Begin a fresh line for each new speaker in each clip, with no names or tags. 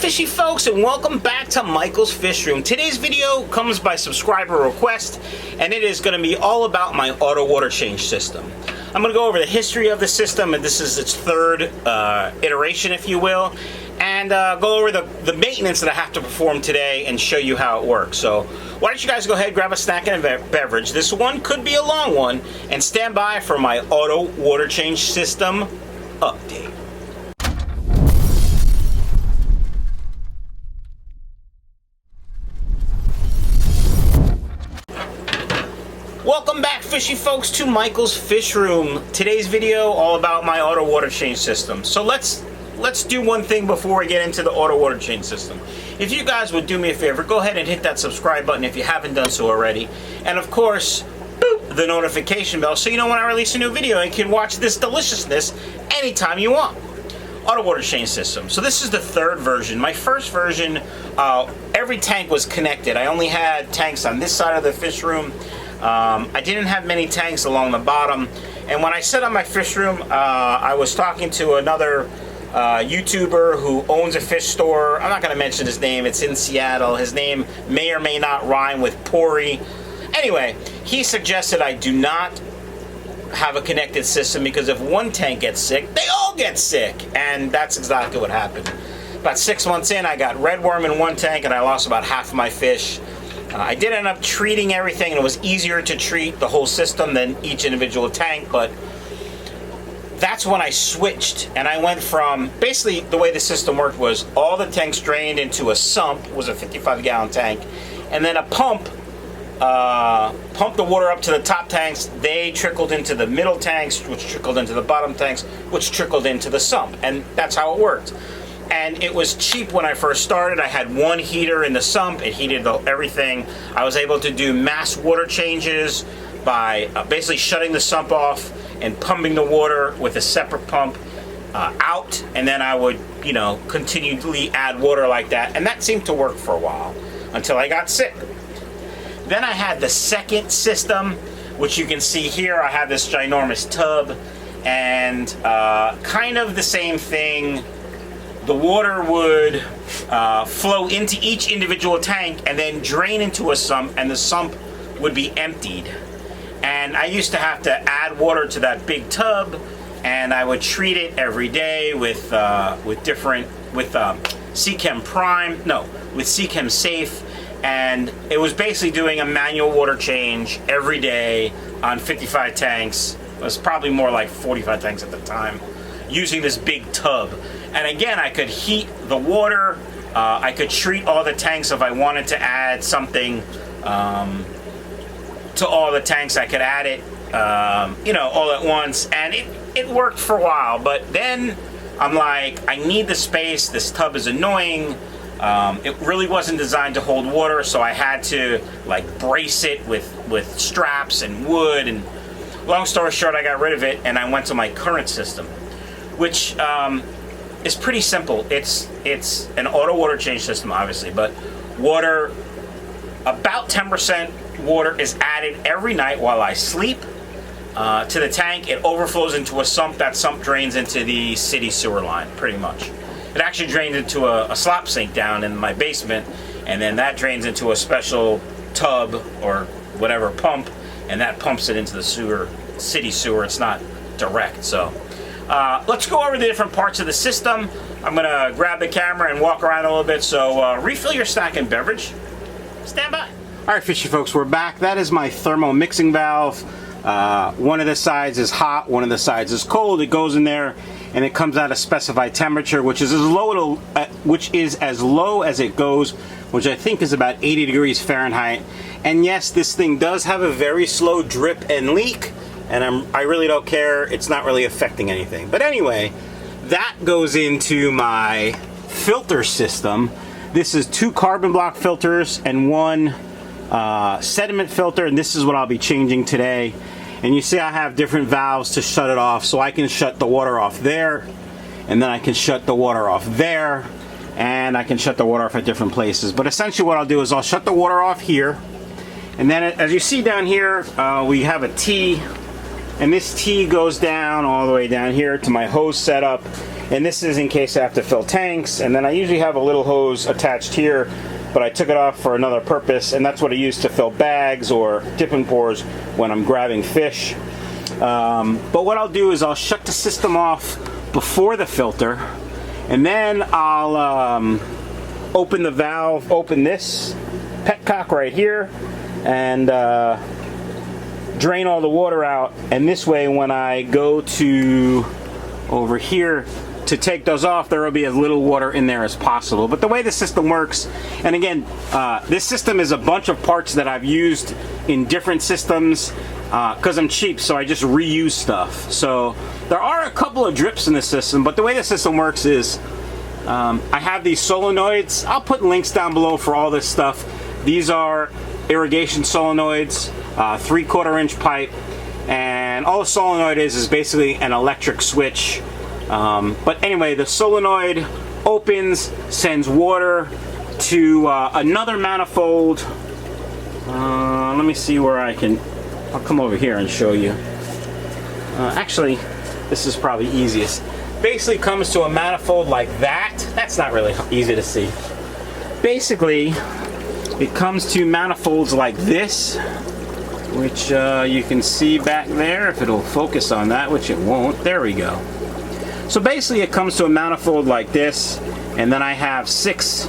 fishy folks, and welcome back to Michael's Fish Room. Today's video comes by subscriber request, and it is going to be all about my auto water change system. I'm going to go over the history of the system, and this is its third iteration, if you will, and go over the maintenance that I have to perform today and show you how it works. So why don't you guys go ahead, grab a snack and a beverage. This one could be a long one, and stand by for my auto water change system update. Welcome back, fishy folks, to Michael's Fish Room. Today's video all about my auto water change system. So let's do one thing before we get into the auto water change system. If you guys would do me a favor, go ahead and hit that subscribe button if you haven't done so already, and of course, boop, the notification bell so you know when I release a new video and can watch this deliciousness anytime you want. Auto water change system. So this is the third version. My first version, every tank was connected. I only had tanks on this side of the fish room. I didn't have many tanks along the bottom, and when I set up my fish room, I was talking to another YouTuber who owns a fish store. I'm not going to mention his name. It's in Seattle. His name may or may not rhyme with Pori. Anyway, he suggested I do not have a connected system because if one tank gets sick, they all get sick, and that's exactly what happened. About 6 months in, I got redworm in one tank, and I lost about half of my fish. I did end up treating everything, and it was easier to treat the whole system than each individual tank, but that's when I switched, and I went from, basically the way the system worked was all the tanks drained into a sump, was a 55-gallon tank, and then a pump pumped the water up to the top tanks. They trickled into the middle tanks, which trickled into the bottom tanks, which trickled into the sump, and that's how it worked. And it was cheap when I first started. I had one heater in the sump. It heated everything. I was able to do mass water changes by basically shutting the sump off and pumping the water with a separate pump out, and then I would, continually add water like that, and that seemed to work for a while until I got sick. Then I had the second system, which you can see here. I have this ginormous tub, and kind of the same thing. The water would flow into each individual tank and then drain into a sump, and the sump would be emptied. And I used to have to add water to that big tub, and I would treat it every day with Seachem Prime, with Seachem Safe, and it was basically doing a manual water change every day on 55 tanks. It was probably more like 45 tanks at the time, using this big tub. And again, I could heat the water, I could treat all the tanks. If I wanted to add something to all the tanks, I could add it, all at once, and it worked for a while. But then I'm like, I need the space, this tub is annoying. It really wasn't designed to hold water, so I had to brace it with straps and wood, and long story short, I got rid of it and I went to my current system, which it's pretty simple. It's an auto water change system, obviously, but water, about 10% water is added every night while I sleep to the tank. It overflows into a sump. That sump drains into the city sewer line, pretty much. It actually drains into a slop sink down in my basement, and then that drains into a special tub or whatever pump, and that pumps it into the city sewer. It's not direct, so. Let's go over the different parts of the system. I'm going to grab the camera and walk around a little bit, so refill your snack and beverage. Stand by. Alright, fishy folks, we're back. That is my thermo mixing valve. One of the sides is hot, one of the sides is cold. It goes in there and it comes out a specified temperature, which is as low as it goes, which I think is about 80 degrees Fahrenheit. And yes, this thing does have a very slow drip and leak, and I really don't care. It's not really affecting anything. But anyway, that goes into my filter system. This is 2 carbon block filters and 1 sediment filter, and this is what I'll be changing today. And you see I have different valves to shut it off, so I can shut the water off there, and then I can shut the water off there, and I can shut the water off at different places. But essentially what I'll do is I'll shut the water off here, and then as you see down here, we have a T, and this T goes down all the way down here to my hose setup, And this is in case I have to fill tanks. And then I usually have a little hose attached here, but I took it off for another purpose, and that's what I use to fill bags or dip and pours when I'm grabbing fish. But what I'll do is I'll shut the system off before the filter, and then I'll open the valve, open this petcock right here, and drain all the water out. And this way, when I go to over here to take those off, there will be as little water in there as possible. But the way the system works, and again, this system is a bunch of parts that I've used in different systems because I'm cheap, so I just reuse stuff. So there are a couple of drips in the system, but the way the system works is I have these solenoids. I'll put links down below for all this stuff. These are irrigation solenoids, 3/4 inch pipe, and all a solenoid is basically an electric switch. But anyway, the solenoid opens, sends water to another manifold. Let me see where I'll come over here and show you. Actually, this is probably easiest. Basically comes to a manifold like that. That's not really easy to see. Basically, it comes to manifolds like this, which you can see back there if it'll focus on that, which it won't. There we go. So basically it comes to a manifold like this, and then I have 6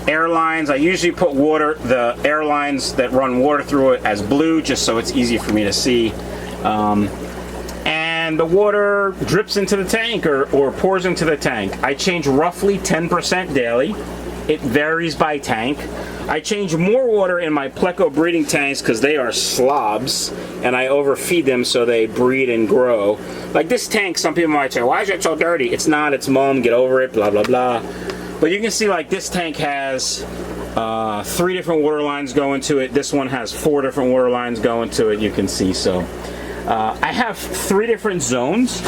Airlines. I usually put the Airlines that run water through it as blue, just so it's easy for me to see. And the water drips into the tank or pours into the tank. I change roughly 10% daily. It varies by tank. I change more water in my pleco breeding tanks because they are slobs, and I overfeed them so they breed and grow. Like this tank, some people might say, why is it so dirty? It's not, it's mom, get over it, blah, blah, blah. But you can see like this tank has 3 different water lines going to it. This one has 4 different water lines going to it, you can see. So I have 3 different zones.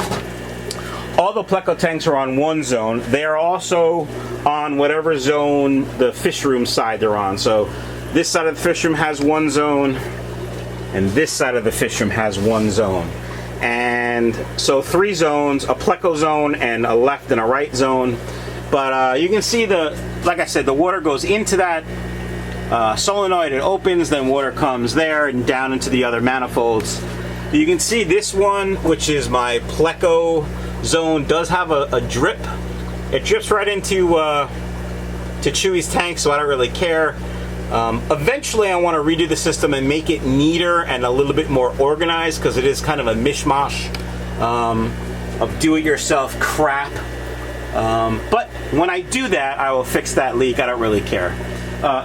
All the pleco tanks are on one zone. They are also on whatever zone the fish room side they're on. So this side of the fish room has one zone, and this side of the fish room has one zone. And so 3 zones, a pleco zone and a left and a right zone. But you can see like I said, the water goes into that solenoid, it opens, then water comes there and down into the other manifolds. You can see this one, which is my pleco zone, does have a drip. It drips right into to Chewy's tank, so I don't really care. Eventually I want to redo the system and make it neater and a little bit more organized, because it is kind of a mishmash of do-it-yourself crap. But when I do that, I will fix that leak. I don't really care.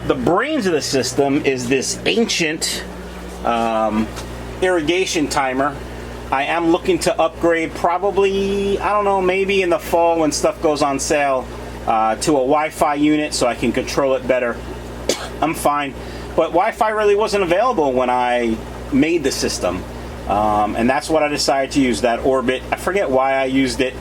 The brains of the system is this ancient irrigation timer. I am looking to upgrade, probably, I don't know, maybe in the fall when stuff goes on sale, to a Wi-Fi unit so I can control it better. I'm fine. But Wi-Fi really wasn't available when I made the system. And that's what I decided to use, that Orbit. I forget why I used it.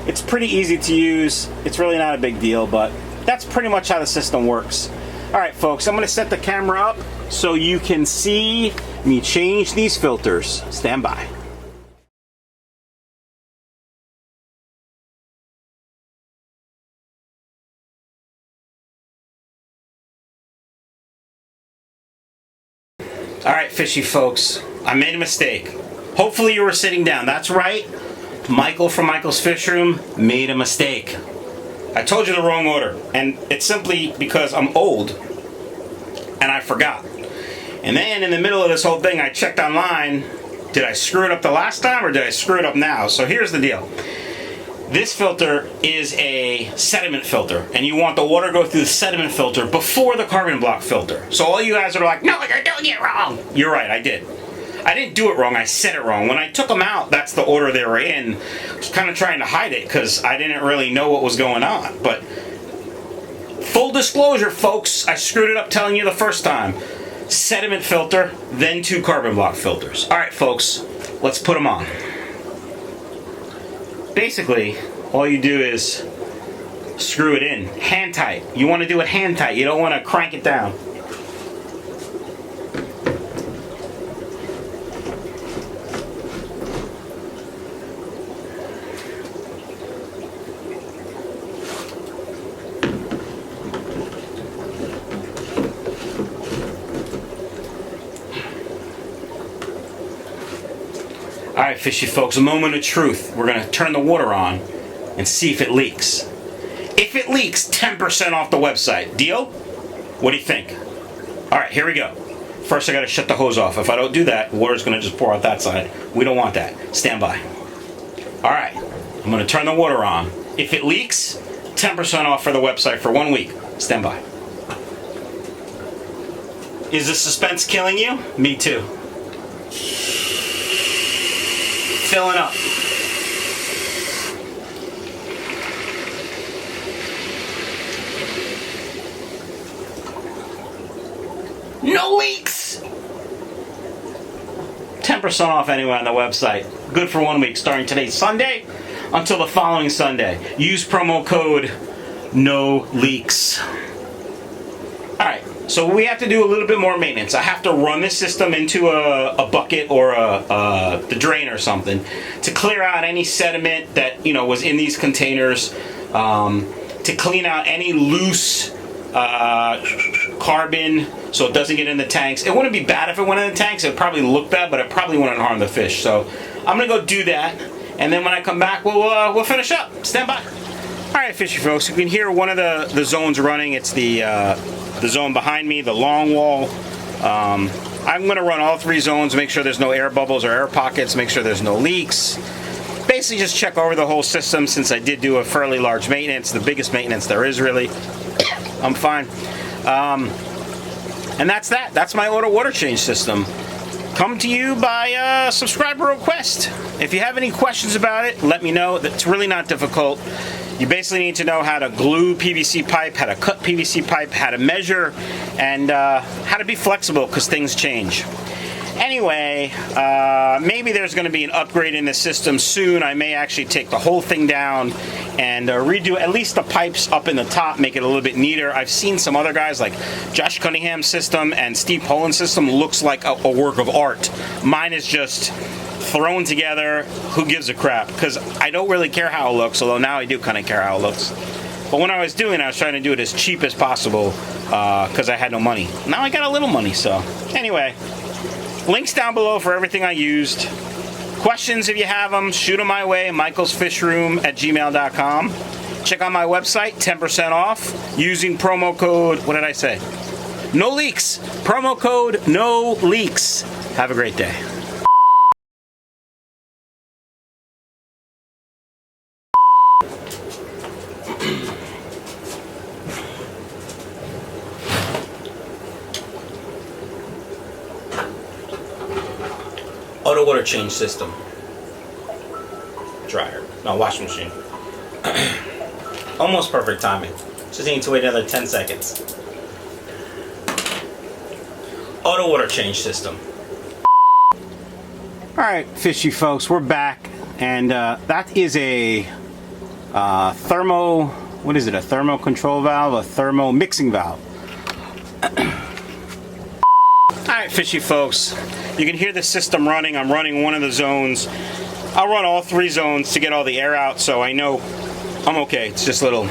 It's pretty easy to use. It's really not a big deal, but that's pretty much how the system works. All right, folks, I'm going to set the camera up so you can see me change these filters. Stand by. All right, fishy folks, I made a mistake. Hopefully you were sitting down. That's right. Michael from Michael's Fish Room made a mistake. I told you the wrong order, and it's simply because I'm old and I forgot. And then in the middle of this whole thing, I checked online. Did I screw it up the last time or did I screw it up now? So here's the deal. This filter is a sediment filter, and you want the water to go through the sediment filter before the carbon block filter. So all you guys are like, no, you're doing it wrong. You're right, I did. I didn't do it wrong, I said it wrong. When I took them out, that's the order they were in. I was kind of trying to hide it because I didn't really know what was going on. But full disclosure, folks, I screwed it up telling you the first time. Sediment filter, then 2 carbon block filters. All right, folks, let's put them on. Basically, all you do is screw it in, hand tight. You want to do it hand tight. You don't want to crank it down. Alright, fishy folks, a moment of truth. We're going to turn the water on and see if it leaks. If it leaks, 10% off the website. Deal? What do you think? Alright, here we go. First I got to shut the hose off. If I don't do that, water's going to just pour out that side. We don't want that. Stand by. Alright, I'm going to turn the water on. If it leaks, 10% off for the website for 1 week. Stand by. Is the suspense killing you? Me too. Filling up. No leaks! 10% off anyway on the website. Good for 1 week, starting today, Sunday, until the following Sunday. Use promo code No Leaks. Alright, so we have to do a little bit more maintenance. I have to run this system into a bucket or the drain or something to clear out any sediment that was in these containers, to clean out any loose carbon so it doesn't get in the tanks. It wouldn't be bad if it went in the tanks. It would probably look bad, but it probably wouldn't harm the fish. So I'm gonna go do that, and then when I come back, we'll finish up. Stand by. All right, fishy folks, you can hear one of the zones running. It's the zone behind me, the long wall. I'm gonna run all 3 zones, make sure there's no air bubbles or air pockets, make sure there's no leaks. Basically just check over the whole system, since I did do a fairly large maintenance, the biggest maintenance there is really. I'm fine. And that's that. That's my auto water change system. Come to you by subscriber request. If you have any questions about it, let me know. It's really not difficult. You basically need to know how to glue PVC pipe, how to cut PVC pipe, how to measure, and how to be flexible, because things change. Anyway, maybe there's going to be an upgrade in the system soon. I may actually take the whole thing down and redo at least the pipes up in the top, make it a little bit neater. I've seen some other guys like Josh Cunningham's system and Steve Poland's system looks like a work of art. Mine is just thrown together. Who gives a crap? Because I don't really care how it looks, although now I do kind of care how it looks. But when I was doing it, I was trying to do it as cheap as possible because I had no money. Now I got a little money, so anyway. Links down below for everything I used. Questions, if you have them, shoot them my way, michaelsfishroom@gmail.com. Check out my website, 10% off, using promo code, what did I say? No Leaks. Promo code No Leaks. Have a great day. Auto water change system. Dryer. No, washing machine. Almost perfect timing. Just need to wait another 10 seconds. Auto water change system. Alright, fishy folks, we're back. And that is a thermo... What is it? A thermo control valve? A thermo mixing valve. Alright, fishy folks. You can hear the system running. I'm running one of the zones. I'll run all 3 zones to get all the air out, so I know I'm okay. It's just little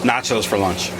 nachos for lunch.